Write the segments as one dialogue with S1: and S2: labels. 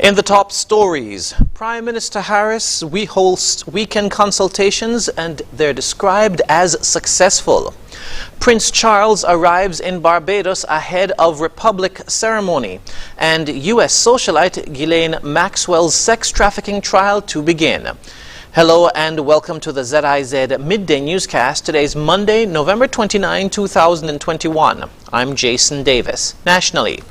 S1: In the top stories, Prime Minister Harris, we host weekend consultations and they're described as successful. Prince Charles arrives in Barbados ahead of Republic ceremony, and U.S. socialite Ghislaine Maxwell's sex trafficking trial to begin. Hello and welcome to the ZIZ Midday Newscast. Today is Monday, November 29, 2021. I'm Jason Davis. Nationally,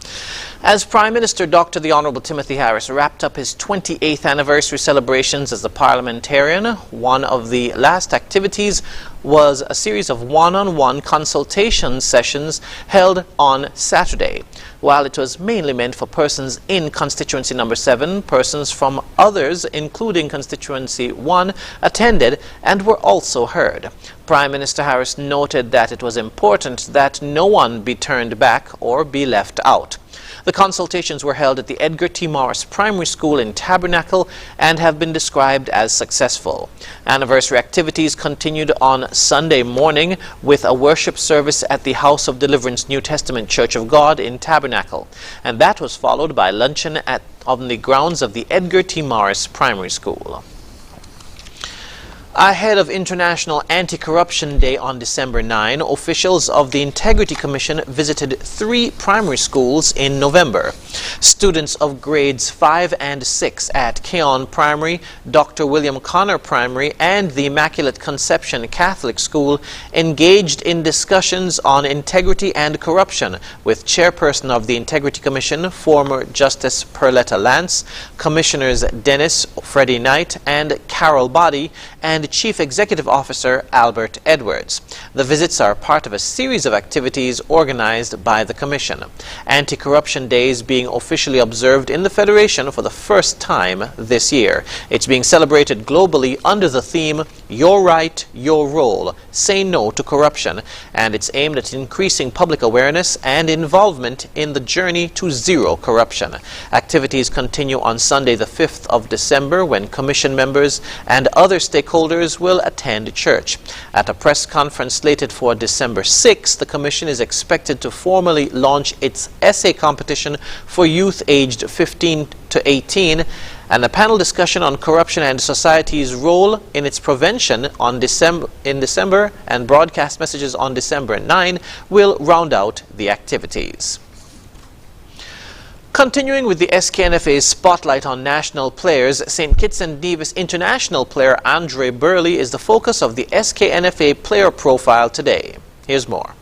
S1: as Prime Minister Dr. the Honorable Timothy Harris wrapped up his 28th anniversary celebrations as a parliamentarian, one of the last activities was a series of one-on-one consultation sessions held on Saturday. While it was mainly meant for persons in constituency number 7, persons from others, including constituency 1, attended and were also heard. Prime Minister Harris noted that it was important that no one be turned back or be left out. The consultations were held at the Edgar T. Morris Primary School in Tabernacle and have been described as successful. Anniversary activities continued on Sunday morning with a worship service at the House of Deliverance New Testament Church of God in Tabernacle, and that was followed by luncheon on the grounds of the Edgar T. Morris Primary School. Ahead of International Anti-Corruption Day on December 9, officials of the Integrity Commission visited 3 primary schools in November. Students of grades 5 and 6 at Keon Primary, Dr. William Connor Primary, and the Immaculate Conception Catholic School engaged in discussions on integrity and corruption with Chairperson of the Integrity Commission, former Justice Perletta Lance, Commissioners Dennis Freddie Knight and Carol Boddy, and Chief Executive Officer Albert Edwards. The visits are part of a series of activities organized by the Commission. Anti-Corruption Day is being officially observed in the Federation for the first time this year. It's being celebrated globally under the theme, Your Right, Your Role, Say No to Corruption, and it's aimed at increasing public awareness and involvement in the journey to zero corruption. Activities continue on Sunday the 5th of December when Commission members and other stakeholders will attend church. At a press conference slated for December 6th, the Commission is expected to formally launch its essay competition for youth aged 15 to 18, and a panel discussion on corruption and society's role in its prevention in December and broadcast messages on December 9 will round out the activities. Continuing with the SKNFA's spotlight on national players, St. Kitts and Nevis international player Andre Burley is the focus of the SKNFA player profile today. Here's more.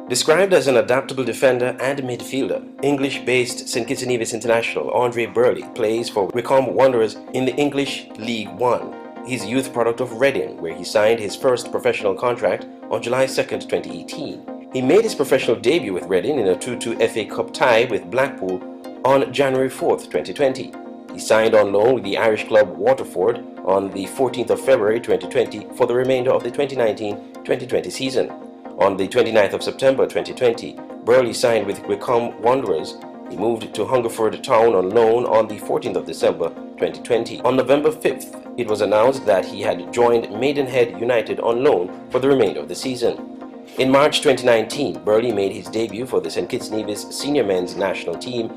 S2: Described as an adaptable defender and midfielder, English-based St. Kitts and Nevis international Andre Burley plays for Wycombe Wanderers in the English League One. He's a youth product of Reading, where he signed his first professional contract on July 2, 2018. He made his professional debut with Reading in a 2-2 FA Cup tie with Blackpool on January 4, 2020. He signed on loan with the Irish club Waterford on the 14th of February 2020 for the remainder of the 2019-2020 season. On the 29th of September 2020, Burley signed with Wycombe Wanderers. He moved to Hungerford Town on loan on the 14th of December 2020. On November 5th, it was announced that he had joined Maidenhead United on loan for the remainder of the season. In March 2019, Burley made his debut for the St. Kitts Nevis senior men's national team,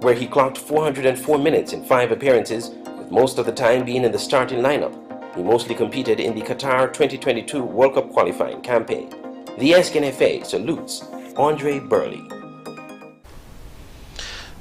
S2: where he clocked 404 minutes in 5 appearances, with most of the time being in the starting lineup. He mostly competed in the Qatar 2022 World Cup qualifying campaign. The SKNFA salutes Andre Burley.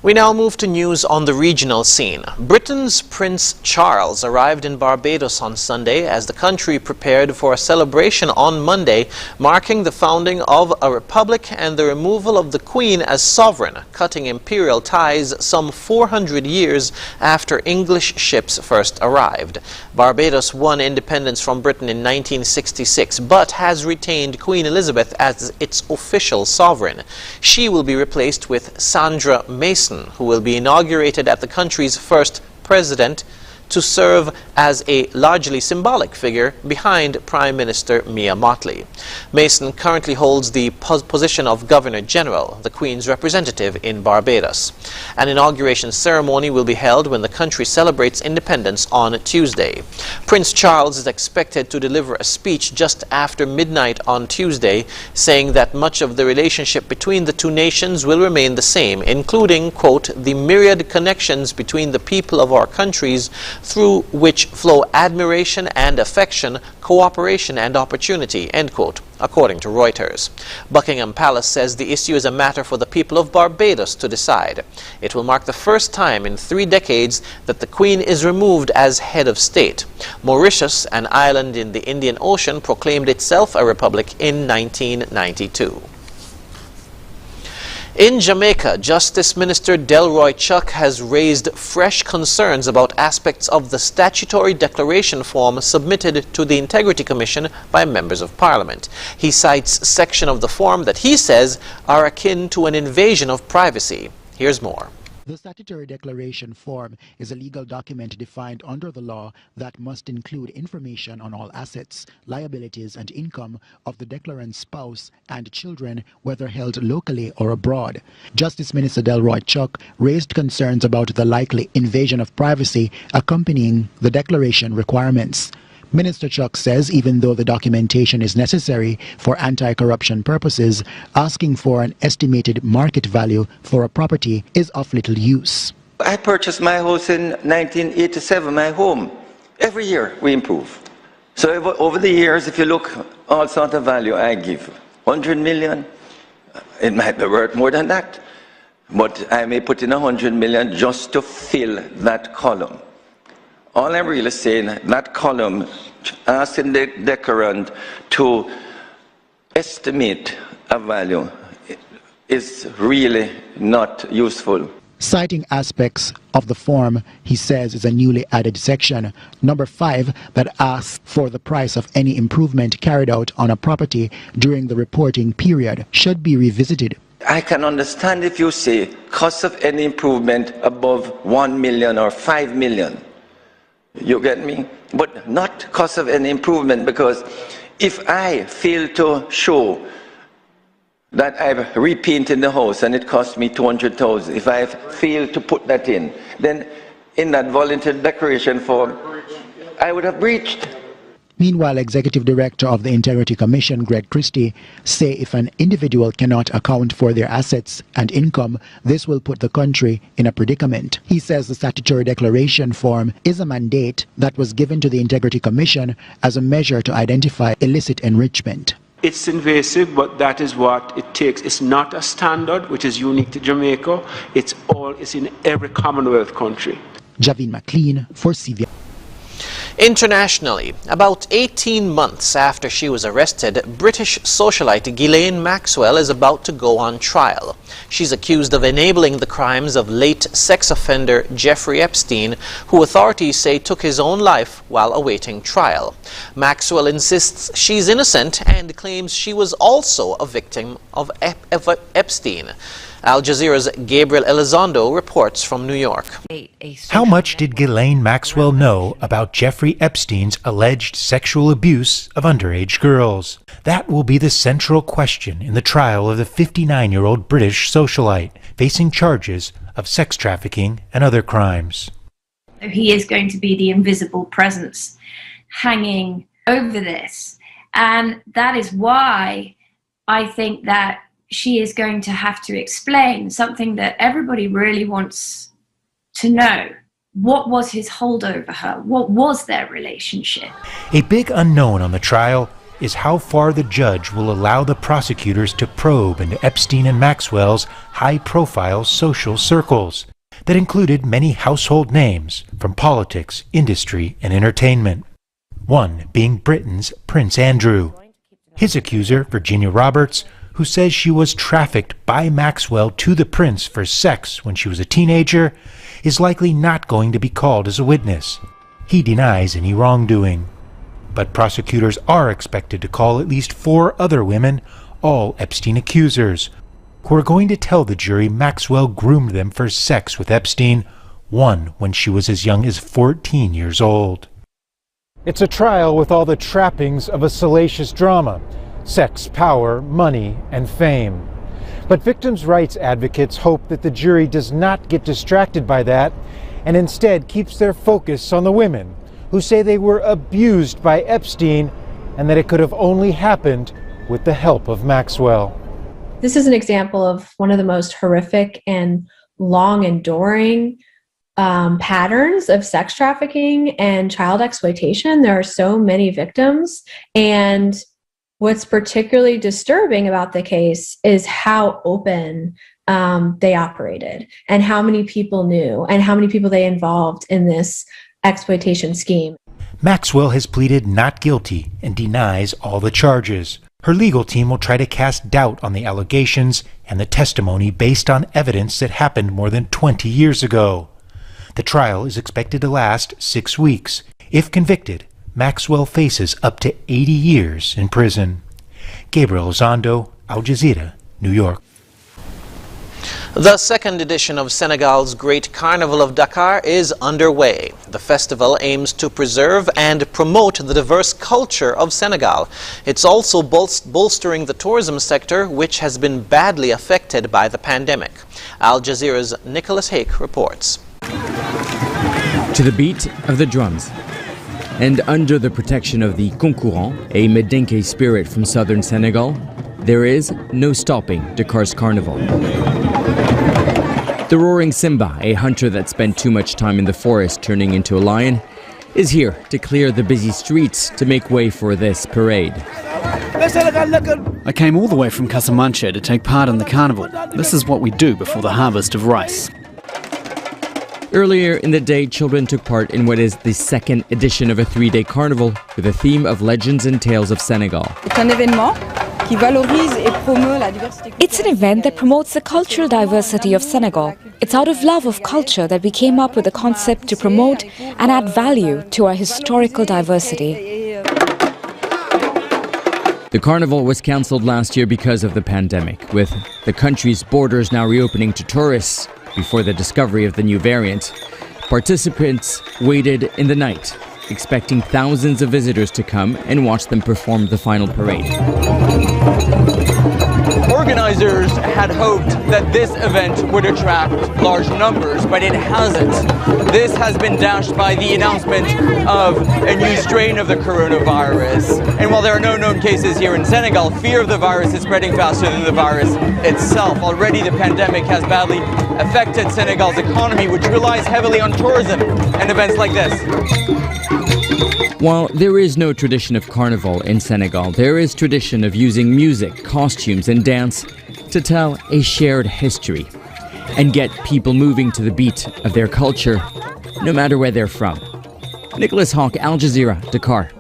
S1: We now move to news on the regional scene. Britain's Prince Charles arrived in Barbados on Sunday as the country prepared for a celebration on Monday, marking the founding of a republic and the removal of the Queen as sovereign, cutting imperial ties some 400 years after English ships first arrived. Barbados won independence from Britain in 1966, but has retained Queen Elizabeth as its official sovereign. She will be replaced with Sandra Mason, who will be inaugurated as the country's first president to serve as a largely symbolic figure behind Prime Minister Mia Mottley. Mason currently holds the position of Governor General, the Queen's representative in Barbados. An inauguration ceremony will be held when the country celebrates independence on Tuesday. Prince Charles is expected to deliver a speech just after midnight on Tuesday, saying that much of the relationship between the two nations will remain the same, including, quote, the myriad connections between the people of our countries through which flow admiration and affection, cooperation and opportunity, end quote, according to Reuters. Buckingham Palace says the issue is a matter for the people of Barbados to decide. It will mark the first time in 3 decades that the Queen is removed as head of state. Mauritius, an island in the Indian Ocean, proclaimed itself a republic in 1992. In Jamaica, Justice Minister Delroy Chuck has raised fresh concerns about aspects of the statutory declaration form submitted to the Integrity Commission by members of Parliament. He cites sections of the form that he says are akin to an invasion of privacy. Here's more.
S3: The statutory declaration form is a legal document defined under the law that must include information on all assets, liabilities, and income of the declarant's spouse and children, whether held locally or abroad. Justice Minister Delroy Chuck raised concerns about the likely invasion of privacy accompanying the declaration requirements. Minister Chuck says even though the documentation is necessary for anti-corruption purposes, asking for an estimated market value for a property is of little use.
S4: I purchased my house in 1987, my home. Every year we improve. So over the years, if you look, all sort of value I give. 100 million, it might be worth more than that. But I may put in 100 million just to fill that column. All I'm really saying, that column, asking the declarant to estimate a value is really not useful.
S3: Citing aspects of the form, he says, is a newly added section, number 5, that asks for the price of any improvement carried out on a property during the reporting period should be revisited.
S4: I can understand if you say cost of any improvement above 1 million or 5 million. You get me? But not cost of any improvement, because if I fail to show that I've repainted the house and it cost me 200,000, if I fail to put that in, then in that voluntary declaration form, I would have breached.
S3: Meanwhile, Executive Director of the Integrity Commission, Greg Christie, say if an individual cannot account for their assets and income, this will put the country in a predicament. He says the statutory declaration form is a mandate that was given to the Integrity Commission as a measure to identify illicit enrichment.
S5: It's invasive, but that is what it takes. It's not a standard which is unique to Jamaica. It's in every Commonwealth country.
S3: Javin McLean for CVI.
S1: Internationally, about 18 months after she was arrested, British socialite Ghislaine Maxwell is about to go on trial. She's accused of enabling the crimes of late sex offender Jeffrey Epstein, who authorities say took his own life while awaiting trial. Maxwell insists she's innocent and claims she was also a victim of Epstein. Al Jazeera's Gabriel Elizondo reports from New York.
S6: How much did Ghislaine Maxwell know about Jeffrey Epstein's alleged sexual abuse of underage girls? That will be the central question in the trial of the 59-year-old British socialite facing charges of sex trafficking and other crimes.
S7: He is going to be the invisible presence hanging over this. And that is why I think that she is going to have to explain something that everybody really wants to know. What was his hold over her? What was their relationship?
S6: A big unknown on the trial is how far the judge will allow the prosecutors to probe into Epstein and Maxwell's high-profile social circles that included many household names from politics, industry, and entertainment. One being Britain's Prince Andrew. His accuser, Virginia Roberts, who says she was trafficked by Maxwell to the prince for sex when she was a teenager, is likely not going to be called as a witness. He denies any wrongdoing. But prosecutors are expected to call at least 4 other women, all Epstein accusers, who are going to tell the jury Maxwell groomed them for sex with Epstein one when she was as young as 14 years old. It's a trial with all the trappings of a salacious drama: sex, power, money, and fame. But victims' rights advocates hope that the jury does not get distracted by that and instead keeps their focus on the women who say they were abused by Epstein and that it could have only happened with the help of Maxwell.
S8: This is an example of one of the most horrific and long enduring patterns of sex trafficking and child exploitation. There are so many victims, and what's particularly disturbing about the case is how open they operated and how many people knew and how many people they involved in this exploitation scheme.
S6: Maxwell has pleaded not guilty and denies all the charges. Her legal team will try to cast doubt on the allegations and the testimony based on evidence that happened more than 20 years ago. The trial is expected to last 6 weeks. If convicted, Maxwell faces up to 80 years in prison. Gabriel Zondo, Al Jazeera, New York.
S1: The second edition of Senegal's Great Carnival of Dakar is underway. The festival aims to preserve and promote the diverse culture of Senegal. It's also bolstering the tourism sector, which has been badly affected by the pandemic. Al Jazeera's Nicholas Hake reports.
S9: To the beat of the drums and under the protection of the Concurrent, a Medinke spirit from southern Senegal, there is no stopping Dakar's carnival. The roaring Simba, a hunter that spent too much time in the forest turning into a lion, is here to clear the busy streets to make way for this parade.
S10: I came all the way from Casamancha to take part in the carnival. This is what we do before the harvest of rice.
S9: Earlier in the day, children took part in what is the second edition of a 3-day carnival with a theme of legends and tales of Senegal.
S11: It's an event that promotes the cultural diversity of Senegal. It's out of love of culture that we came up with the concept to promote and add value to our historical diversity.
S9: The carnival was cancelled last year because of the pandemic, with the country's borders now reopening to tourists before the discovery of the new variant. Participants waited in the night, expecting thousands of visitors to come and watch them perform the final parade.
S12: Organizers had hoped that this event would attract large numbers, but it hasn't. This has been dashed by the announcement of a new strain of the coronavirus. And while there are no known cases here in Senegal, fear of the virus is spreading faster than the virus itself. Already the pandemic has badly affected Senegal's economy, which relies heavily on tourism and events like this.
S9: While there is no tradition of carnival in Senegal, there is tradition of using music, costumes, and dance to tell a shared history and get people moving to the beat of their culture, no matter where they're from. Nicholas Hawk, Al Jazeera, Dakar.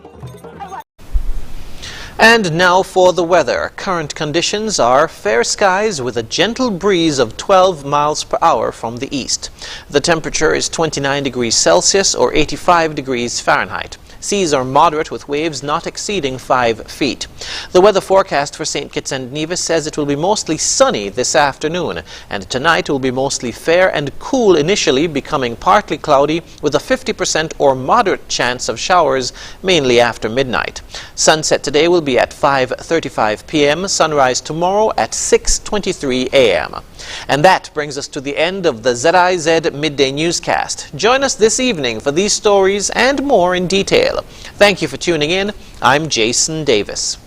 S1: And now for the weather. Current conditions are fair skies with a gentle breeze of 12 miles per hour from the east. The temperature is 29 degrees Celsius or 85 degrees Fahrenheit. Seas are moderate with waves not exceeding 5 feet. The weather forecast for St. Kitts and Nevis says it will be mostly sunny this afternoon, and tonight will be mostly fair and cool initially, becoming partly cloudy with a 50% or moderate chance of showers mainly after midnight. Sunset today will be at 5:35 p.m., sunrise tomorrow at 6:23 a.m. And that brings us to the end of the ZIZ Midday Newscast. Join us this evening for these stories and more in detail. Thank you for tuning in. I'm Jason Davis.